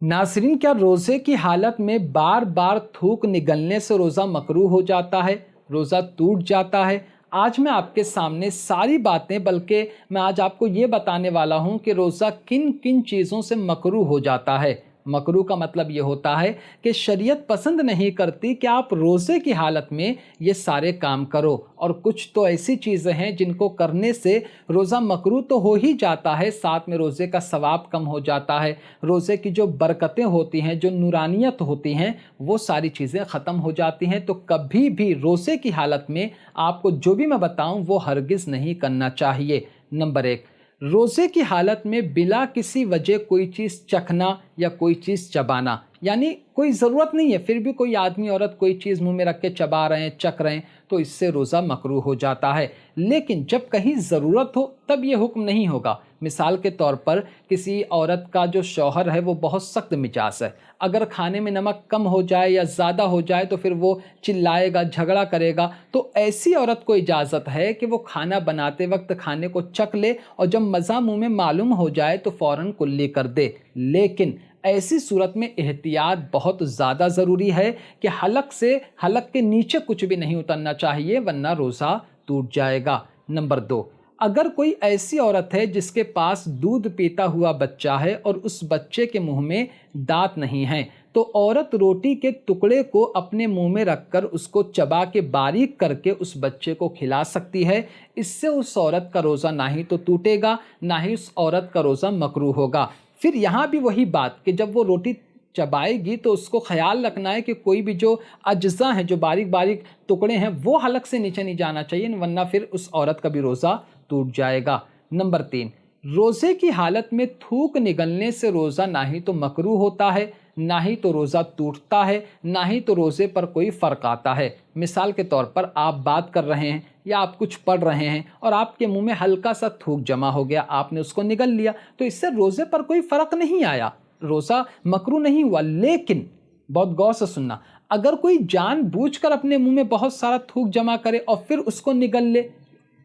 नाज़रीन, क्या रोज़े की हालत में बार बार थूक निगलने से रोज़ा मकरूह हो जाता है, रोज़ा टूट जाता है? आज मैं आपके सामने सारी बातें, बल्कि मैं आज आपको ये बताने वाला हूँ कि रोज़ा किन किन चीज़ों से मकरूह हो जाता है। मकरूह का मतलब ये होता है कि शरीयत पसंद नहीं करती कि आप रोज़े की हालत में ये सारे काम करो, और कुछ तो ऐसी चीज़ें हैं जिनको करने से रोज़ा मकरूह तो हो ही जाता है, साथ में रोज़े का सवाब कम हो जाता है, रोज़े की जो बरकतें होती हैं, जो नूरानियत होती हैं, वो सारी चीज़ें ख़त्म हो जाती हैं। तो कभी भी रोज़े की हालत में आपको जो भी मैं बताऊं वो हरगिज़ नहीं करना चाहिए। नंबर एक, रोज़े की हालत में बिला किसी वजह कोई चीज़ चखना या कोई चीज़ चबाना, यानी कोई ज़रूरत नहीं है फिर भी कोई आदमी औरत कोई चीज़ मुंह में रख के चबा रहे हैं, चख रहे हैं, तो इससे रोज़ा मकरूह हो जाता है। लेकिन जब कहीं ज़रूरत हो तब ये हुक्म नहीं होगा। मिसाल के तौर पर किसी औरत का जो शौहर है वो बहुत सख्त मिजाज है, अगर खाने में नमक कम हो जाए या ज़्यादा हो जाए तो फिर वो चिल्लाएगा, झगड़ा करेगा, तो ऐसी औरत को इजाज़त है कि वो खाना बनाते वक्त खाने को चख ले और जब मज़ा मुँह में मालूम हो जाए तो फ़ौरन कुल्ली कर दे। लेकिन ऐसी सूरत में एहतियात बहुत ज़्यादा ज़रूरी है कि हलक के नीचे कुछ भी नहीं उतरना चाहिए, वरना रोज़ा टूट जाएगा। नंबर दो, अगर कोई ऐसी औरत है जिसके पास दूध पीता हुआ बच्चा है और उस बच्चे के मुंह में दांत नहीं हैं, तो औरत रोटी के टुकड़े को अपने मुंह में रखकर उसको चबा के बारीक करके उस बच्चे को खिला सकती है। इससे उस औरत का रोज़ा ना ही तो टूटेगा, ना ही उस औरत का रोज़ा मकरूह होगा। फिर यहाँ भी वही बात कि जब वो रोटी चबाएगी तो उसको ख्याल रखना है कि कोई भी जो अज्जा हैं, जो बारीक बारीक टुकड़े हैं, वो हलक से नीचे नहीं जाना चाहिए, वरना फिर उस औरत का भी रोज़ा टूट जाएगा। नंबर तीन, रोज़े की हालत में थूक निगलने से रोज़ा ना ही तो मकरूह होता है, ना ही तो रोज़ा टूटता है, ना ही तो रोज़े पर कोई फ़र्क आता है। मिसाल के तौर पर आप बात कर रहे हैं या आप कुछ पढ़ रहे हैं और आपके मुंह में हल्का सा थूक जमा हो गया, आपने उसको निगल लिया, तो इससे रोज़े पर कोई फ़र्क नहीं आया, रोज़ा मकरूह नहीं हुआ। लेकिन बहुत गौर से सुनना, अगर कोई जानबूझकर अपने मुंह में बहुत सारा थूक जमा करे और फिर उसको निगल ले,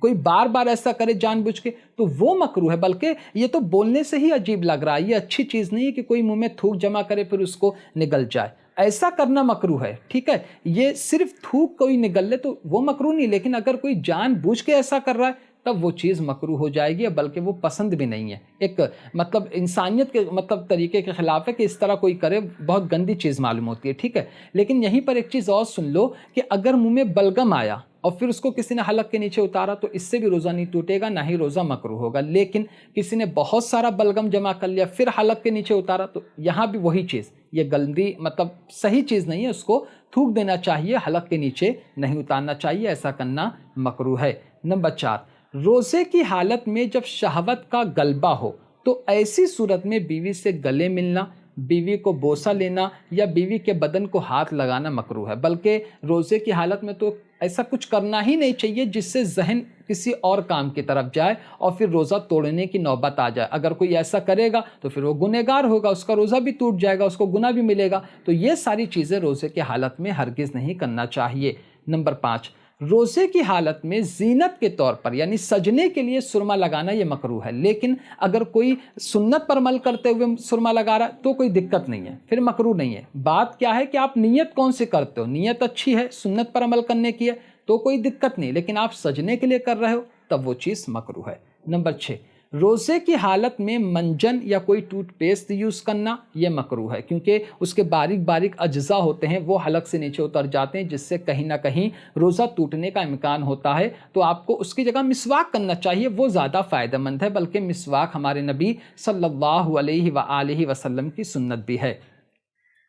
कोई बार बार ऐसा करे जानबूझ के, तो वो मकरूह है। बल्कि ये तो बोलने से ही अजीब लग रहा है, ये अच्छी चीज़ नहीं है कि कोई मुंह में थूक जमा करे फिर उसको निगल जाए, ऐसा करना मकरूह है। ठीक है, ये सिर्फ थूक कोई निगल ले तो वो मकरूह नहीं, लेकिन अगर कोई जानबूझ के ऐसा कर रहा है तब वो चीज़ मकरूह हो जाएगी, बल्कि वो पसंद भी नहीं है। एक मतलब इंसानियत के मतलब तरीके के ख़िलाफ़ है कि इस तरह कोई करे, बहुत गंदी चीज़ मालूम होती है। ठीक है, लेकिन यहीं पर एक चीज़ और सुन लो कि अगर मुंह में बलगम आया और फिर उसको किसी ने हलक के नीचे उतारा तो इससे भी रोज़ा नहीं टूटेगा, ना ही रोज़ा मकरूह होगा। लेकिन किसी ने बहुत सारा बलगम जमा कर लिया फिर हलक के नीचे उतारा, तो यहाँ भी वही चीज़, ये गंदी मतलब सही चीज़ नहीं है, उसको थूक देना चाहिए, हलक के नीचे नहीं उतारना चाहिए, ऐसा करना मकरूह है। नंबर चार, रोज़े की हालत में जब शहवत का गलबा हो तो ऐसी सूरत में बीवी से गले मिलना, बीवी को बोसा लेना या बीवी के बदन को हाथ लगाना मकरूह है। बल्कि रोज़े की हालत में तो ऐसा कुछ करना ही नहीं चाहिए जिससे जहन किसी और काम की तरफ जाए और फिर रोज़ा तोड़ने की नौबत आ जाए। अगर कोई ऐसा करेगा तो फिर वो गुनहगार होगा, उसका रोज़ा भी टूट जाएगा, उसको गुनाह भी मिलेगा। तो ये सारी चीज़ें रोज़े की हालत में हरगिज़ नहीं करना चाहिए। नंबर पाँच, रोज़े की हालत में ज़ीनत के तौर पर यानी सजने के लिए सुरमा लगाना ये मकरूह है। लेकिन अगर कोई सुन्नत पर अमल करते हुए सुरमा लगा रहा है तो कोई दिक्कत नहीं है, फिर मकरूह नहीं है। बात क्या है कि आप नियत कौन से करते हो, नियत अच्छी है सुन्नत पर अमल करने की है तो कोई दिक्कत नहीं, लेकिन आप सजने के लिए कर रहे हो तब वो चीज़ मकरूह है। नंबर छः, रोज़े की हालत में मंजन या कोई टूथपेस्ट यूज़ करना ये मकरूह है, क्योंकि उसके बारीक बारीक अज्जा होते हैं वो हलक से नीचे उतर जाते हैं, जिससे कहीं ना कहीं रोज़ा टूटने का इम्कान होता है। तो आपको उसकी जगह मिसवाक करना चाहिए, वो ज़्यादा फ़ायदेमंद है, बल्कि मिसवाक हमारे नबी सल्लल्लाहु अलैहि वसल्लम की सुन्नत भी है।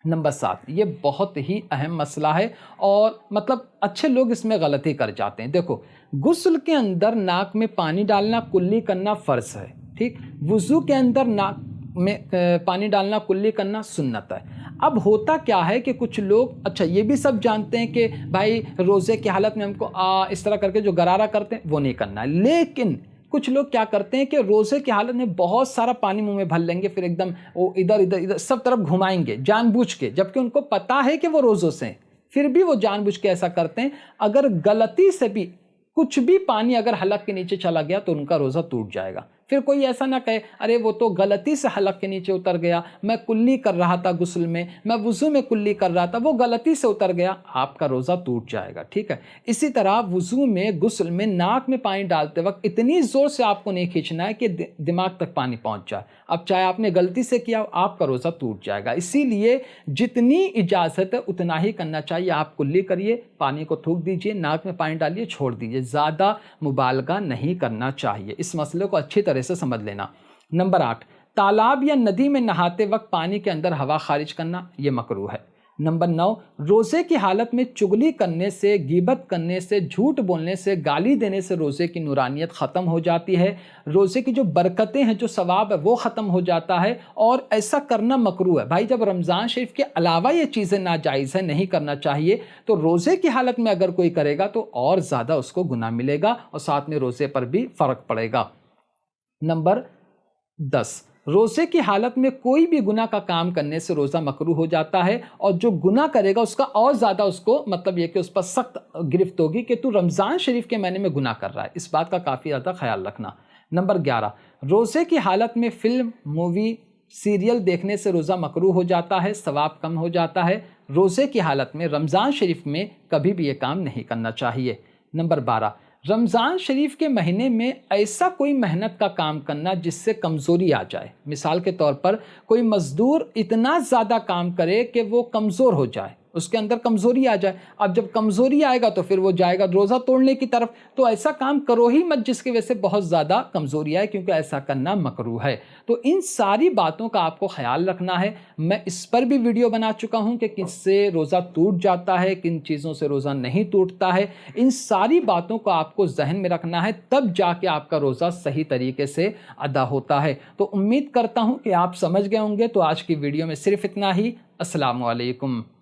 नंबर सात, ये बहुत ही अहम मसला है और मतलब अच्छे लोग इसमें गलती कर जाते हैं। देखो, गुस्ल के अंदर नाक में पानी डालना, कुल्ली करना फ़र्ज़ है, ठीक। वुज़ू के अंदर नाक में पानी डालना, कुल्ली करना सुन्नत है। अब होता क्या है कि कुछ लोग अच्छा ये भी सब जानते हैं कि भाई रोज़े की हालत में हमको इस तरह करके जो गरारा करते हैं वो नहीं करना है, लेकिन कुछ लोग क्या करते हैं कि रोज़े की हालत में बहुत सारा पानी मुंह में भर लेंगे, फिर एकदम वो इधर इधर इधर सब तरफ घुमाएंगे जानबूझ के, जबकि उनको पता है कि वो रोज़ों से हैं, फिर भी वो जानबूझ के ऐसा करते हैं। अगर गलती से भी कुछ भी पानी अगर हलक के नीचे चला गया तो उनका रोज़ा टूट जाएगा। پھر کوئی ایسا نہ کہے ارے وہ تو غلطی سے حلق کے نیچے اتر گیا، میں کلی کر رہا تھا غسل میں وضو میں کلی کر رہا تھا، وہ غلطی سے اتر گیا، آپ کا روزہ ٹوٹ جائے گا، ٹھیک ہے۔ اسی طرح وضو میں غسل میں ناک میں پانی ڈالتے وقت اتنی زور سے آپ کو نہیں کھینچنا ہے کہ دماغ تک پانی پہنچ جائے، اب چاہے آپ نے غلطی سے کیا آپ کا روزہ ٹوٹ جائے گا۔ اسی لیے جتنی اجازت ہے اتنا ہی کرنا چاہیے، آپ کلی کریے، پانی کو تھوک دیجئے، ناک میں پانی ڈالیے، چھوڑ دیجئے، زیادہ مبالغہ نہیں کرنا چاہیے۔ اس مسئلے کو اچھی طرح سے سمجھ لینا۔ نمبر 8، تالاب یا ندی میں نہاتے وقت پانی کے اندر ہوا خارج کرنا، یہ مکروہ ہے۔ نمبر 9، روزے کی حالت میں چغلی کرنے سے، غیبت کرنے سے، جھوٹ بولنے سے، گالی دینے سے روزے کی نورانیت ختم ہو جاتی ہے، روزے کی جو برکتیں ہیں، جو ثواب ہے وہ ختم ہو جاتا ہے، اور ایسا کرنا مکروہ ہے۔ بھائی جب رمضان شریف کے علاوہ یہ چیزیں ناجائز ہیں، نہیں کرنا چاہیے، تو روزے کی حالت میں اگر کوئی کرے گا تو اور زیادہ اس کو گناہ ملے گا اور ساتھ میں روزے پر بھی فرق پڑے گا۔ نمبر 10، روزے کی حالت میں کوئی بھی گناہ کا کام کرنے سے روزہ مکروہ ہو جاتا ہے، اور جو گناہ کرے گا اس کا اور زیادہ اس کو مطلب یہ کہ اس پر سخت گرفت ہوگی کہ تو رمضان شریف کے مہینے میں گناہ کر رہا ہے، اس بات کا کافی زیادہ خیال رکھنا۔ نمبر 11، روزے کی حالت میں فلم، مووی، سیریل دیکھنے سے روزہ مکروہ ہو جاتا ہے، ثواب کم ہو جاتا ہے۔ روزے کی حالت میں رمضان شریف میں کبھی بھی یہ کام نہیں کرنا چاہیے۔ نمبر 12، رمضان شریف کے مہینے میں ایسا کوئی محنت کا کام کرنا جس سے کمزوری آ جائے، مثال کے طور پر کوئی مزدور اتنا زیادہ کام کرے کہ وہ کمزور ہو جائے، اس کے اندر کمزوری آ جائے، اب جب کمزوری آئے گا تو پھر وہ جائے گا روزہ توڑنے کی طرف، تو ایسا کام کرو ہی مت جس کی وجہ سے بہت زیادہ کمزوری آئے، کیونکہ ایسا کرنا مکروہ ہے۔ تو ان ساری باتوں کا آپ کو خیال رکھنا ہے۔ میں اس پر بھی ویڈیو بنا چکا ہوں کہ کس سے روزہ ٹوٹ جاتا ہے، کن چیزوں سے روزہ نہیں ٹوٹتا ہے، ان ساری باتوں کو آپ کو ذہن میں رکھنا ہے، تب جا کے آپ کا روزہ صحیح طریقے سے ادا ہوتا ہے۔ تو امید کرتا ہوں کہ آپ سمجھ گئے ہوں گے۔ تو آج کی ویڈیو میں صرف اتنا ہی۔ السلام علیکم۔